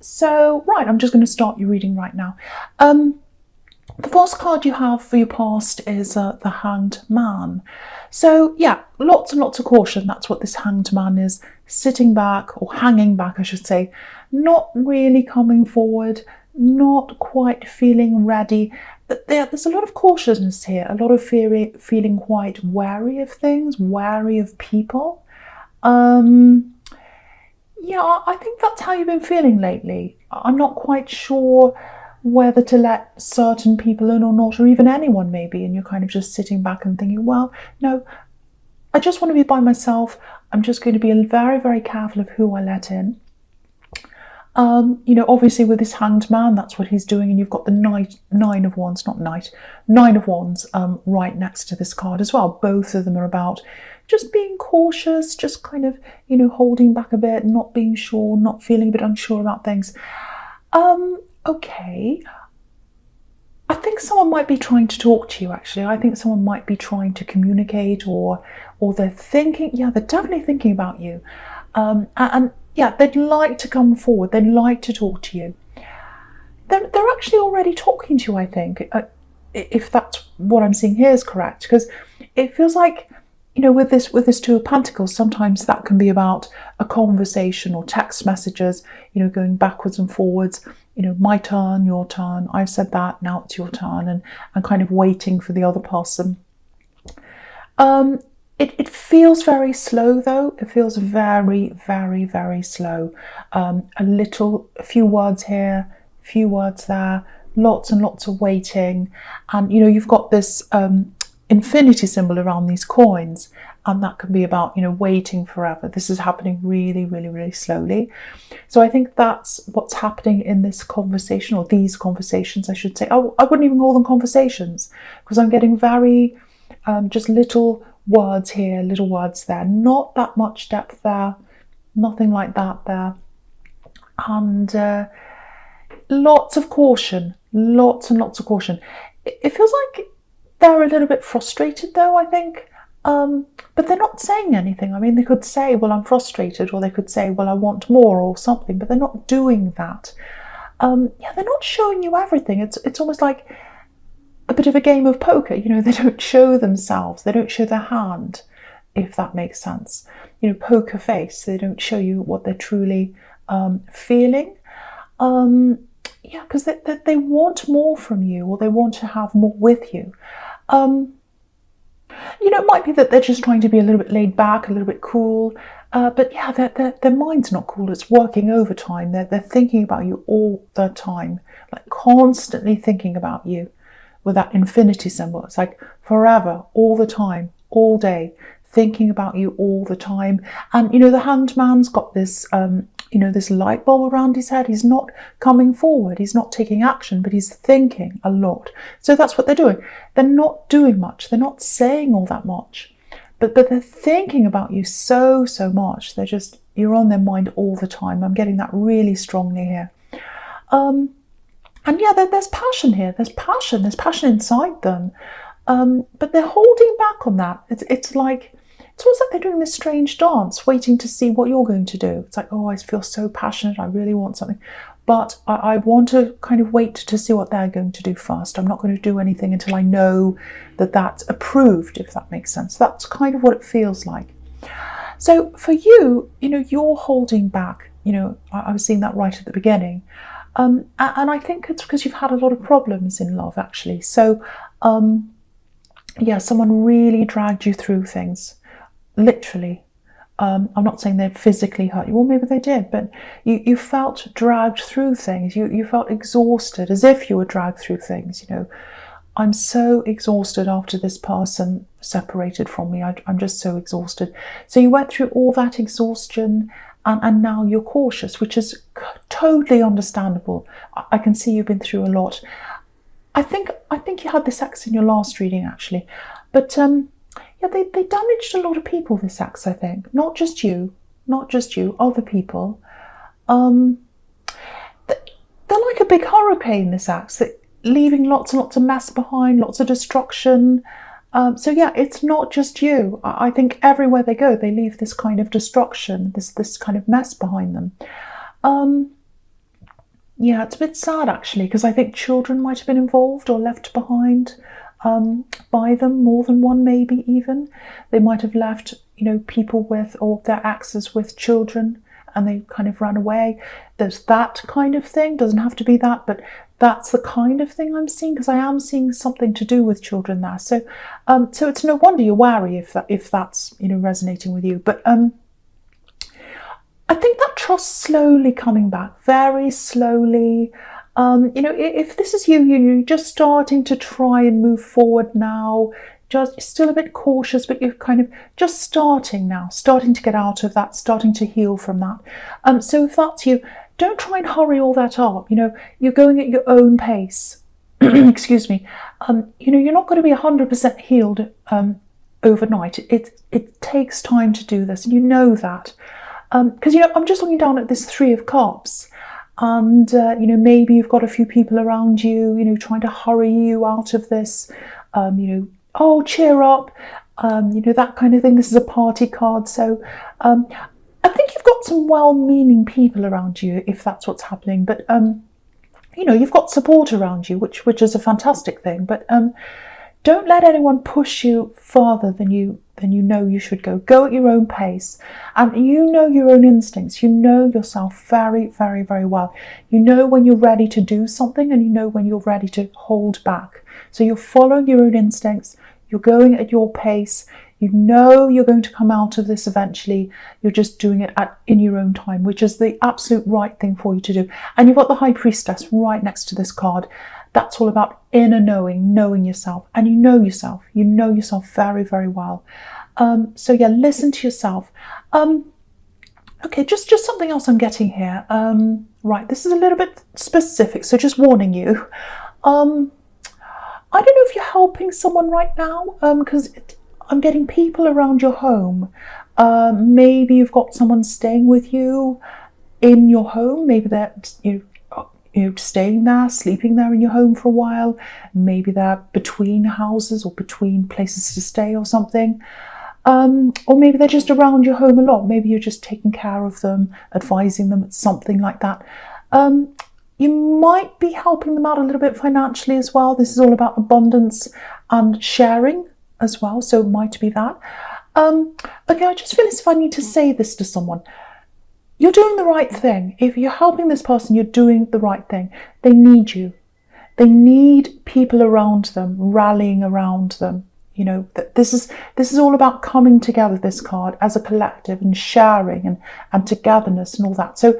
So, right, I'm just going to start your reading right now. The first card you have for your past is the Hanged Man. So, yeah, lots and lots of caution. That's what this Hanged Man is. Sitting back, or hanging back, I should say. Not really coming forward. Not quite feeling ready. There's a lot of cautiousness here. A lot of feeling quite wary of things, wary of people. Yeah, I think that's how you've been feeling lately. I'm not quite sure whether to let certain people in or not, or even anyone maybe, and you're kind of just sitting back and thinking, well, no, I just want to be by myself. I'm just going to be very, very careful of who I let in. You know, obviously with this Hanged Man, that's what he's doing, and you've got the Nine of Wands right next to this card as well. Both of them are about just being cautious, just kind of, you know, holding back a bit, not being sure, not feeling a bit unsure about things. Okay. I think someone might be trying to talk to you, actually. I think someone might be trying to communicate, or they're thinking, yeah, they're definitely thinking about you. And yeah, they'd like to come forward. They'd like to talk to you. They're actually already talking to you, I think, if that's what I'm seeing here is correct, because it feels like, you know, with this Two of Pentacles, sometimes that can be about a conversation or text messages, you know, going backwards and forwards, you know, my turn, your turn, I've said that, now it's your turn, and kind of waiting for the other person. It feels very slow though. It feels very, very, very slow. A few words here, a few words there, lots and lots of waiting. And, you know, you've got this infinity symbol around these coins, and that can be about, you know, waiting forever. This is happening really, really, really slowly. So I think that's what's happening in this conversation, or these conversations, I should say. Oh, I wouldn't even call them conversations, because I'm getting very just little words here, little words there, not that much depth there, nothing like that there. And lots of caution, lots and lots of caution. It feels like they're a little bit frustrated though, I think, but they're not saying anything. I mean, they could say, well, I'm frustrated, or they could say, well, I want more, or something, but they're not doing that. Yeah, they're not showing you everything. It's almost like a bit of a game of poker. You know, they don't show themselves, they don't show their hand, if that makes sense. You know, poker face, they don't show you what they're truly feeling. Yeah, because they want more from you, or they want to have more with you. You know, it might be that they're just trying to be a little bit laid back, a little bit cool, but yeah, their mind's not cool. It's working overtime. They're thinking about you all the time, like constantly thinking about you with that infinity symbol. It's like forever, all the time, all day, thinking about you all the time. And, you know, the Hanged Man's got this, you know, this light bulb around his head. He's not coming forward. He's not taking action, but he's thinking a lot. So that's what they're doing. They're not doing much. They're not saying all that much, but they're thinking about you so much. They're just, you're on their mind all the time. I'm getting that really strongly here. And yeah, there's passion here. There's passion inside them. But they're holding back on that. It's almost like they're doing this strange dance, waiting to see what you're going to do. It's like, oh, I feel so passionate. I really want something. But I want to kind of wait to see what they're going to do first. I'm not going to do anything until I know that that's approved, if that makes sense. That's kind of what it feels like. So for you, you know, you're holding back. You know, I was seeing that right at the beginning. And I think it's because you've had a lot of problems in love, actually. So, yeah, someone really dragged you through things, literally. I'm not saying they physically hurt you. Well, maybe they did, but you felt dragged through things. You felt exhausted, as if you were dragged through things. You know, I'm so exhausted after this person separated from me. I'm just so exhausted. So you went through all that exhaustion, and now you're cautious, which is totally understandable. I can see you've been through a lot. I think you had this ex in your last reading, actually, but yeah, they damaged a lot of people, this ex, I think. Not just you, other people. They're like a big hurricane, this ex, leaving lots and lots of mess behind, lots of destruction. So yeah, it's not just you. I think everywhere they go, they leave this kind of destruction, this kind of mess behind them. Yeah, it's a bit sad actually, because I think children might have been involved or left behind by them, more than one maybe even. They might have left, people with, or their exes with children, and they kind of ran away. There's that kind of thing. Doesn't have to be that, but that's the kind of thing I'm seeing, because I am seeing something to do with children there. So, so it's no wonder you're wary if that's resonating with you. But I think that trust slowly coming back, very slowly. If this is you're just starting to try and move forward now, just still a bit cautious, but you're kind of just starting now, starting to get out of that, starting to heal from that. So if that's you, don't try and hurry all that up. You're going at your own pace. Excuse me. You're not going to be 100% healed overnight. It takes time to do this, and you know that. Because I'm just looking down at this Three of Cups, and maybe you've got a few people around you, trying to hurry you out of this. Oh, cheer up, that kind of thing. This is a party card, so I think you've got some well-meaning people around you, if that's what's happening. But you've got support around you, which is a fantastic thing. But don't let anyone push you farther than you know you should go. Go at your own pace. And you know your own instincts. You know yourself very, very, very well. You know when you're ready to do something, and you know when you're ready to hold back. So you're following your own instincts. You're going at your pace. You know you're going to come out of this eventually. You're just doing it in your own time, which is the absolute right thing for you to do. And you've got the High Priestess right next to this card. That's all about inner knowing yourself. And you know yourself very, very well. So yeah, listen to yourself. Okay, just something else I'm getting here. Right, this is a little bit specific, so just warning you. I don't know if you're helping someone right now, because I'm getting people around your home. Maybe you've got someone staying with you in your home. Maybe they're staying there, sleeping there in your home for a while. Maybe they're between houses or between places to stay or something. Or maybe they're just around your home a lot. Maybe you're just taking care of them, advising them, something like that. You might be helping them out a little bit financially as well. This is all about abundance and sharing as well, so it might be that. Okay, I just feel as if I need to say this to someone. You're doing the right thing. If you're helping this person, you're doing the right thing. They need you. They need people around them, rallying around them. This is all about coming together, this card, as a collective, and sharing and togetherness and all that. So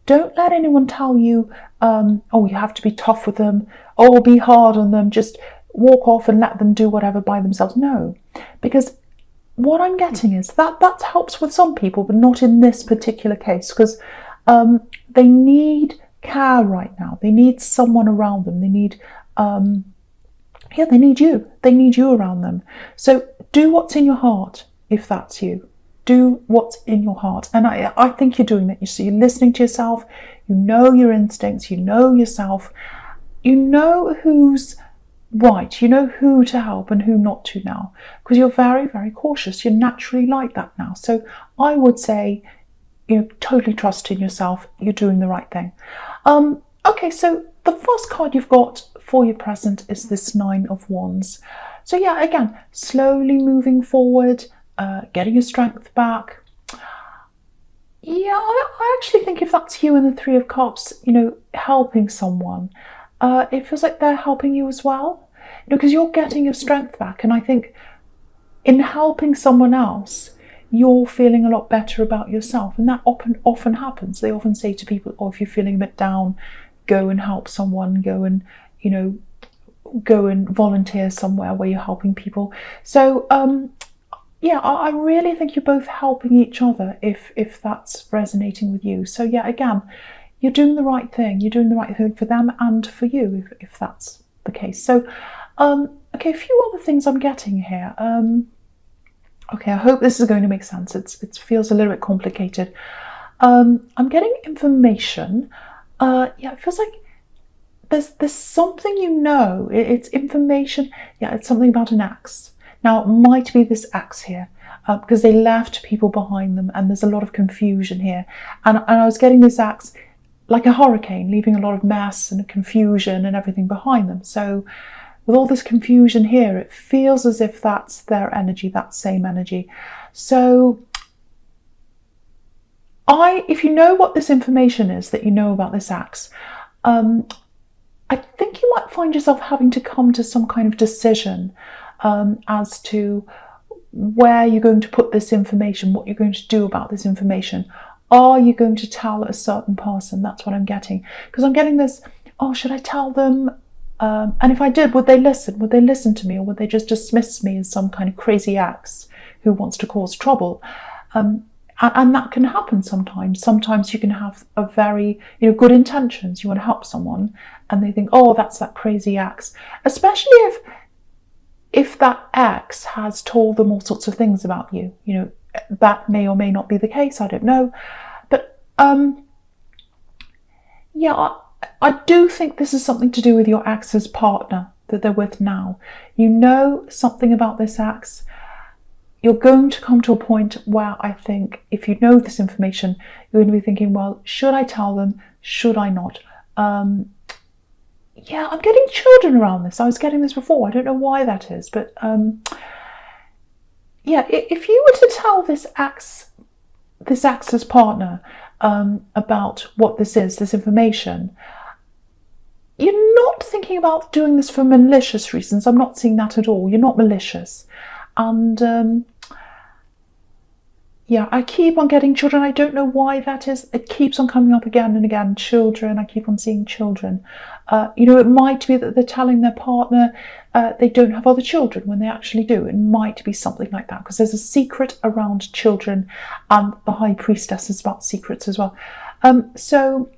don't let anyone tell you, oh, you have to be tough with them, oh, be hard on them, just walk off and let them do whatever by themselves. No, because what I'm getting is that helps with some people, but not in this particular case, because they need care right now. They need someone around them. They need, they need you. They need you around them. So do what's in your heart, if that's you. Do what's in your heart. And I think you're doing that. You're listening to yourself. You know your instincts. You know yourself. You know who's right. You know who to help and who not to now, because you're very, very cautious. You're naturally like that now. So I would say, totally trust in yourself. You're doing the right thing. Okay, so the first card you've got for your present is this Nine of Wands. So yeah, again, slowly moving forward, getting your strength back. Yeah, I actually think if that's you in the Three of Cups, helping someone, it feels like they're helping you as well, because you're getting your strength back. And I think in helping someone else, you're feeling a lot better about yourself. And that often happens. They often say to people, oh, if you're feeling a bit down, go and help someone, go and volunteer somewhere where you're helping people. So yeah, I really think you're both helping each other if that's resonating with you. So yeah, again, you're doing the right thing. You're doing the right thing for them and for you, if that's the case. So, okay, a few other things I'm getting here. Okay, I hope this is going to make sense. It feels a little bit complicated. I'm getting information. Yeah, it feels like there's something it's information. Yeah, it's something about an ex. Now, it might be this ex here, because they left people behind them, and there's a lot of confusion here. And I was getting this ex like a hurricane, leaving a lot of mess and confusion and everything behind them. So with all this confusion here, it feels as if that's their energy, that same energy. So if you know what this information is that you know about this axe, I think you might find yourself having to come to some kind of decision as to where you're going to put this information, what you're going to do about this information. Are you going to tell a certain person? That's what I'm getting. Because I'm getting this, oh, should I tell them? And if I did, would they listen? Would they listen to me? Or would they just dismiss me as some kind of crazy axe who wants to cause trouble? And that can happen sometimes. Sometimes you can have a very, good intentions. You want to help someone and they think, oh, that's that crazy axe. Especially if that ex has told them all sorts of things about you. That may or may not be the case, I don't know. But yeah, I do think this is something to do with your ex's partner that they're with now. You know something about this ex. You're going to come to a point where I think if you know this information, you're going to be thinking, well, should I tell them? Should I not? Yeah, I'm getting children around this. I was getting this before. I don't know why that is, but yeah, if you were to tell this ex's partner about what this is, this information, you're not thinking about doing this for malicious reasons. I'm not seeing that at all. You're not malicious. And yeah, I keep on getting children. I don't know why that is. It keeps on coming up again and again. Children, I keep on seeing children. It might be that they're telling their partner they don't have other children when they actually do. It might be something like that because there's a secret around children, and the High Priestess is about secrets as well. So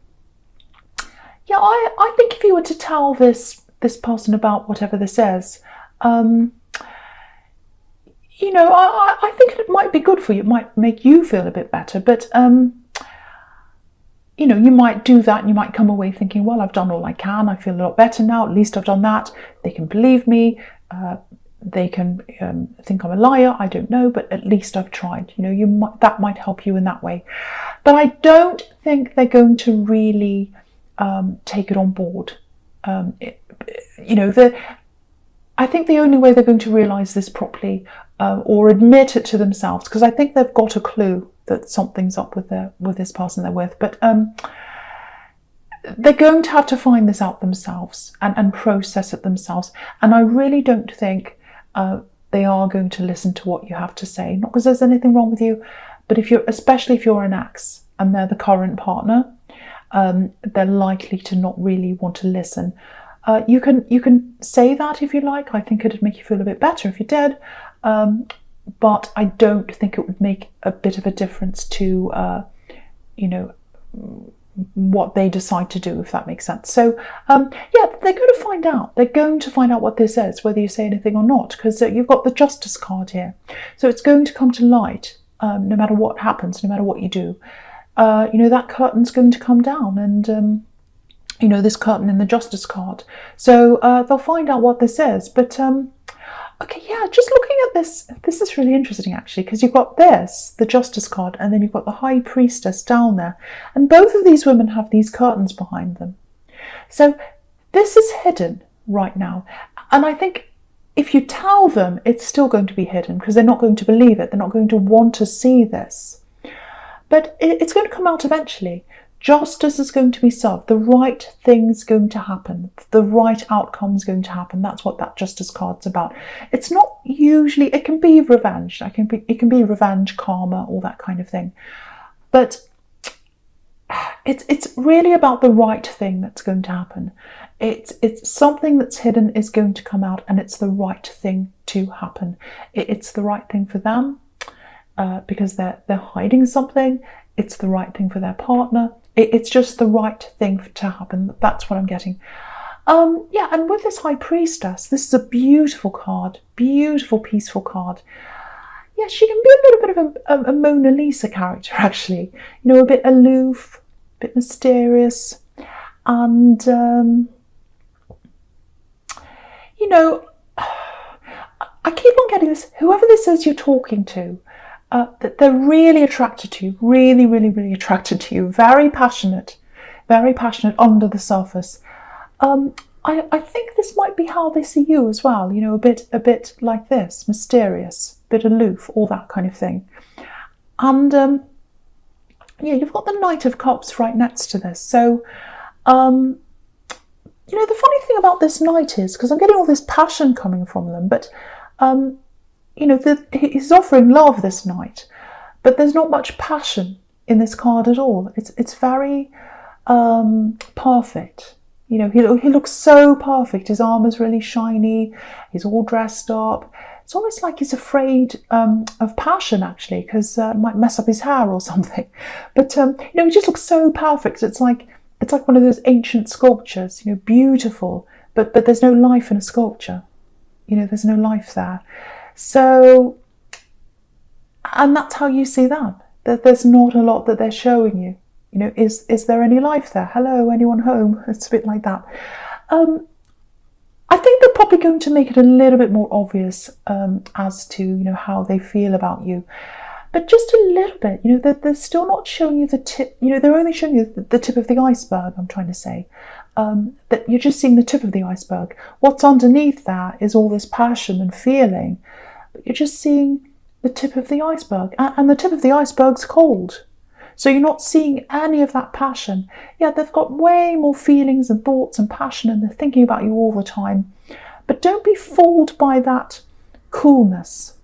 yeah, I think if you were to tell this person about whatever this is, I think it might be good for you. It might make you feel a bit better, but you might do that and you might come away thinking, well, I've done all I can. I feel a lot better now. At least I've done that. They can believe me. They can think I'm a liar. I don't know, but at least I've tried. That might help you in that way. But I don't think they're going to really take it on board. I think the only way they're going to realise this properly or admit it to themselves, because I think they've got a clue that something's up with this person they're with, but they're going to have to find this out themselves and process it themselves. And I really don't think they are going to listen to what you have to say. Not because there's anything wrong with you, but especially if you're an ex and they're the current partner, they're likely to not really want to listen. You can say that if you like. I think it'd make you feel a bit better if you did, but I don't think it would make a bit of a difference to what they decide to do, if that makes sense. So yeah, they're going to find out. They're going to find out what this is, whether you say anything or not, because you've got the Justice card here. So it's going to come to light no matter what happens, no matter what you do. That curtain's going to come down, and this curtain in the Justice card. So they'll find out what this is. But okay, yeah, just looking at this is really interesting actually, because you've got the Justice card, and then you've got the High Priestess down there. And both of these women have these curtains behind them. So this is hidden right now. And I think if you tell them, it's still going to be hidden because they're not going to believe it. They're not going to want to see this. But it's going to come out eventually. Justice is going to be served. The right thing's going to happen. The right outcome's going to happen. That's what that Justice card's about. It's not usually, it can be revenge. It can be revenge, karma, all that kind of thing. But it's really about the right thing that's going to happen. It's something that's hidden is going to come out, and it's the right thing to happen. It's the right thing for them because they're hiding something. It's the right thing for their partner. It's just the right thing to happen. That's what I'm getting. Yeah, and with this High Priestess, this is a beautiful card, beautiful, peaceful card. Yeah, she can be a little bit of a Mona Lisa character, actually. A bit aloof, a bit mysterious, and I keep on getting this. Whoever this is you're talking to, that they're really attracted to you, really, really, really attracted to you, very passionate very passionate under the surface. I think this might be how they see you as well, you know, a bit like this, mysterious, a bit aloof, all that kind of thing. And yeah, you've got the Knight of Cups right next to this. So, you know, the funny thing about this Knight is, because I'm getting all this passion coming from them, but, you know, he's offering love, this Knight, but there's not much passion in this card at all. It's very perfect. You know, he looks so perfect. His armor's really shiny. He's all dressed up. It's almost like he's afraid of passion, actually, because it might mess up his hair or something. But you know, he just looks so perfect. It's like one of those ancient sculptures. You know, beautiful, but there's no life in a sculpture. You know, there's no life there. So, and that's how you see that. That there's not a lot that they're showing you. You know, is there any life there? Hello, anyone home? It's a bit like that. I think they're probably going to make it a little bit more obvious as to, you know, how they feel about you. But just a little bit, you know, they're still not showing you the tip, you know, they're only showing you the tip of the iceberg, I'm trying to say. That you're just seeing the tip of the iceberg. What's underneath that is all this passion and feeling. But you're just seeing the tip of the iceberg. And the tip of the iceberg's cold. So you're not seeing any of that passion. Yeah, they've got way more feelings and thoughts and passion, and they're thinking about you all the time. But don't be fooled by that coolness,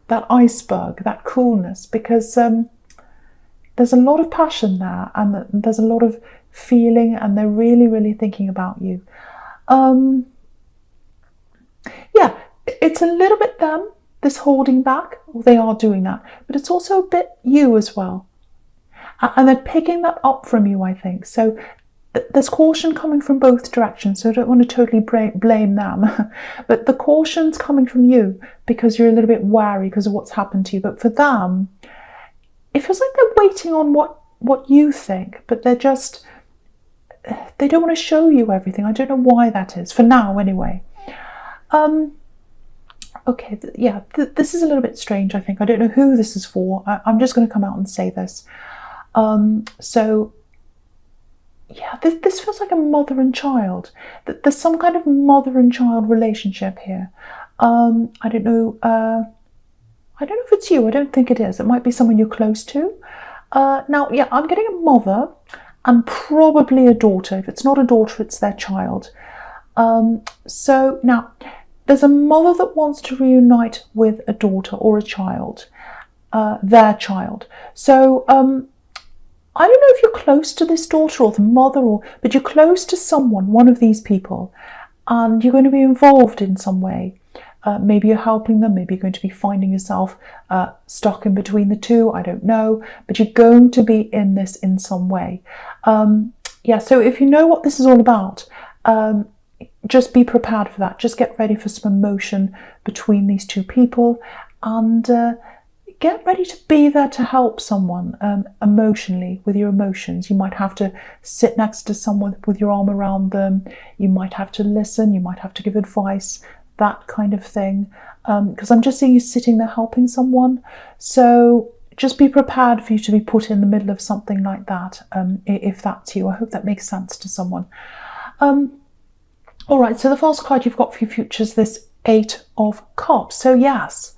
that iceberg, that coolness, because there's a lot of passion there, and there's a lot of feeling, and they're really, really thinking about you. Yeah, it's a little bit them, this holding back, or they are doing that, but it's also a bit you as well. And they're picking that up from you, I think. So there's caution coming from both directions, so I don't want to totally blame them. But the caution's coming from you because you're a little bit wary because of what's happened to you. But for them, it feels like they're waiting on what you think, but they don't want to show you everything. I don't know why that is, for now anyway. Okay, yeah, this is a little bit strange, I think. I don't know who this is for. I'm just going to come out and say this. So, yeah, this feels like a mother and child. There's some kind of mother and child relationship here. I don't know if it's you. I don't think it is. It might be someone you're close to. Now, yeah, I'm getting a mother and probably a daughter. If it's not a daughter, it's their child. So now, there's a mother that wants to reunite with a daughter or a child, their child. So, I don't know if you're close to this daughter or the mother, but you're close to someone, one of these people, and you're going to be involved in some way. Maybe you're helping them, maybe you're going to be finding yourself stuck in between the two, I don't know, but you're going to be in this in some way. Yeah, so if you know what this is all about, just be prepared for that. Just get ready for some emotion between these two people, and get ready to be there to help someone emotionally with your emotions. You might have to sit next to someone with your arm around them. You might have to listen. You might have to give advice, that kind of thing. Because I'm just seeing you sitting there helping someone. So just be prepared for you to be put in the middle of something like that, if that's you. I hope that makes sense to someone. All right, so the first card you've got for your future is this 8 of Cups. So yes,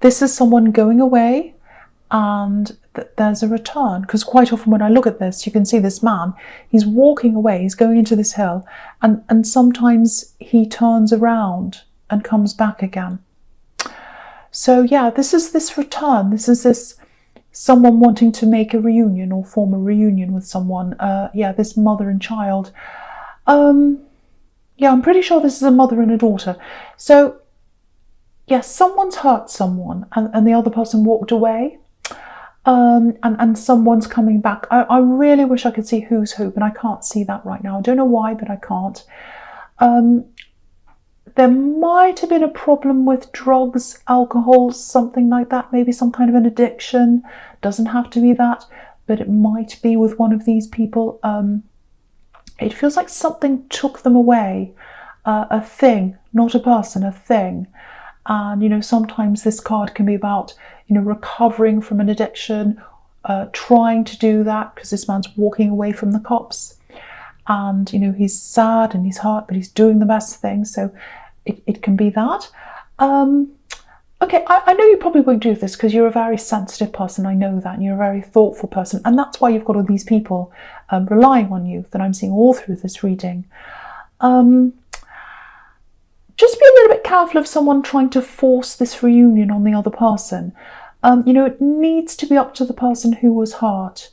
this is someone going away and there's a return. Because quite often when I look at this, you can see this man, he's walking away, he's going into this hill, and sometimes he turns around and comes back again. So yeah, this is this return. This is this someone wanting to make a reunion or form a reunion with someone. Yeah, this mother and child. Yeah, I'm pretty sure this is a mother and a daughter. So yes, someone's hurt someone and the other person walked away, and someone's coming back. I really wish I could see who's who, but I can't see that right now. I don't know why, but I can't. There might have been a problem with drugs, alcohol, something like that, maybe some kind of an addiction. Doesn't have to be that, but it might be with one of these people. It feels like something took them away, a thing, not a person, a thing. And, you know, sometimes this card can be about, you know, recovering from an addiction, trying to do that because this man's walking away from the cops, and you know, he's sad and he's hurt, but he's doing the best thing. So it can be that. Okay, I know you probably won't do this because you're a very sensitive person, I know that, and you're a very thoughtful person, and that's why you've got all these people relying on you that I'm seeing all through this reading. Just be a little bit careful of someone trying to force this reunion on the other person. You know, it needs to be up to the person who was hurt,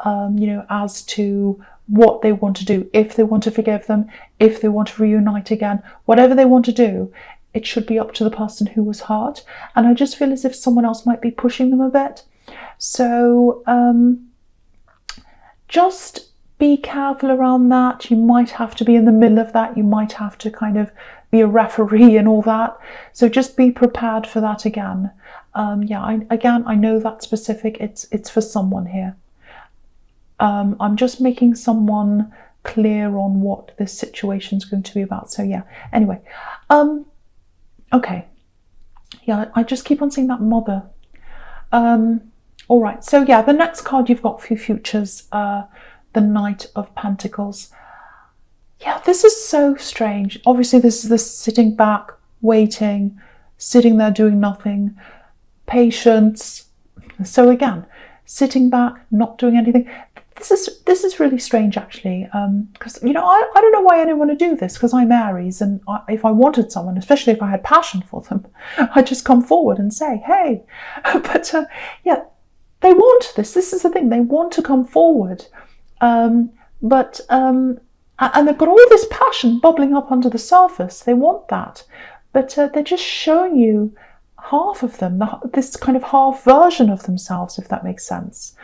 you know, as to what they want to do. If they want to forgive them, if they want to reunite again, whatever they want to do, it should be up to the person who was hurt. And I just feel as if someone else might be pushing them a bit. So just be careful around that. You might have to be in the middle of that. You might have to kind of be a referee and all that. So just be prepared for that again. Yeah, I know that's specific. It's for someone here. I'm just making someone clear on what this situation is going to be about. So yeah, anyway. Okay. Yeah, I just keep on seeing that mother. All right, so yeah, the next card you've got for your futures, the Knight of Pentacles. Yeah, this is so strange. Obviously, this is the sitting back, waiting, sitting there doing nothing, patience. So again, sitting back, not doing anything. This is really strange, actually, because you know, I don't know why anyone would do this, because I'm Aries, and if I wanted someone, especially if I had passion for them, I'd just come forward and say, hey. But yeah, they want this. This is the thing. They want to come forward, and they've got all this passion bubbling up under the surface. They want that, but they're just showing you half of them, this kind of half version of themselves, if that makes sense.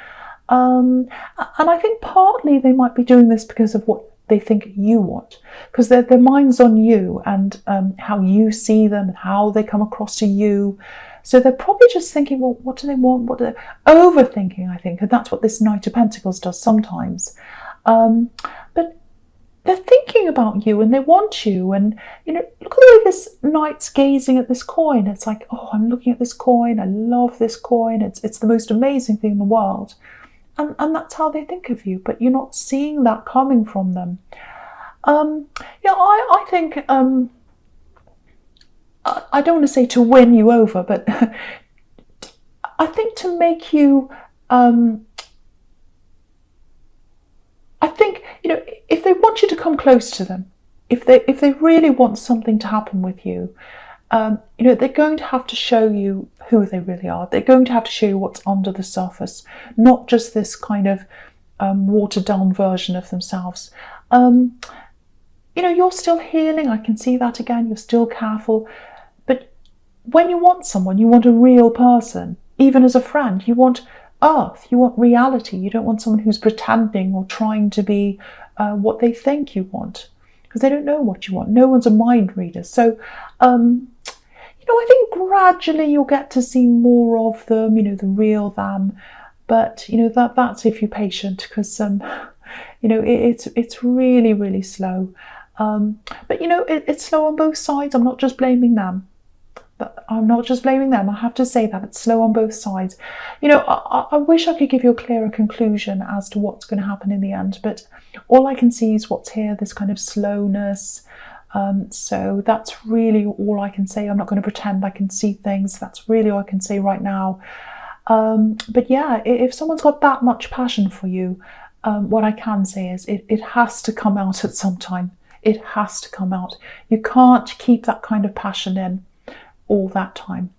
And I think partly they might be doing this because of what they think you want, because their mind's on you and how you see them and how they come across to you. So they're probably just thinking, well, what do they want? What do they... Overthinking, I think, and that's what this Knight of Pentacles does sometimes. But they're thinking about you and they want you, and you know, look at the way this knight's gazing at this coin. It's like, oh, I'm looking at this coin. I love this coin. It's the most amazing thing in the world. And that's how they think of you, but you're not seeing that coming from them. Yeah, I think, I don't want to say to win you over, but I think to make you, I think, you know, if they want you to come close to them, if they really want something to happen with you, you know, they're going to have to show you who they really are. They're going to have to show you what's under the surface, not just this kind of watered down version of themselves. You know, you're still healing. I can see that again. You're still careful. But when you want someone, you want a real person. Even as a friend, you want earth. You want reality. You don't want someone who's pretending or trying to be what they think you want, because they don't know what you want. No one's a mind reader. So, you know, I think gradually you'll get to see more of them, you know, the real them. But, you know, that's if you're patient, because, you know, it's really, really slow. But, you know, it's slow on both sides. I'm not just blaming them. I have to say that it's slow on both sides. You know, I wish I could give you a clearer conclusion as to what's going to happen in the end, but all I can see is what's here, this kind of slowness. So that's really all I can say. I'm not going to pretend I can see things. That's really all I can say right now. But yeah, if someone's got that much passion for you, what I can say is it has to come out at some time. It has to come out. You can't keep that kind of passion in all that time.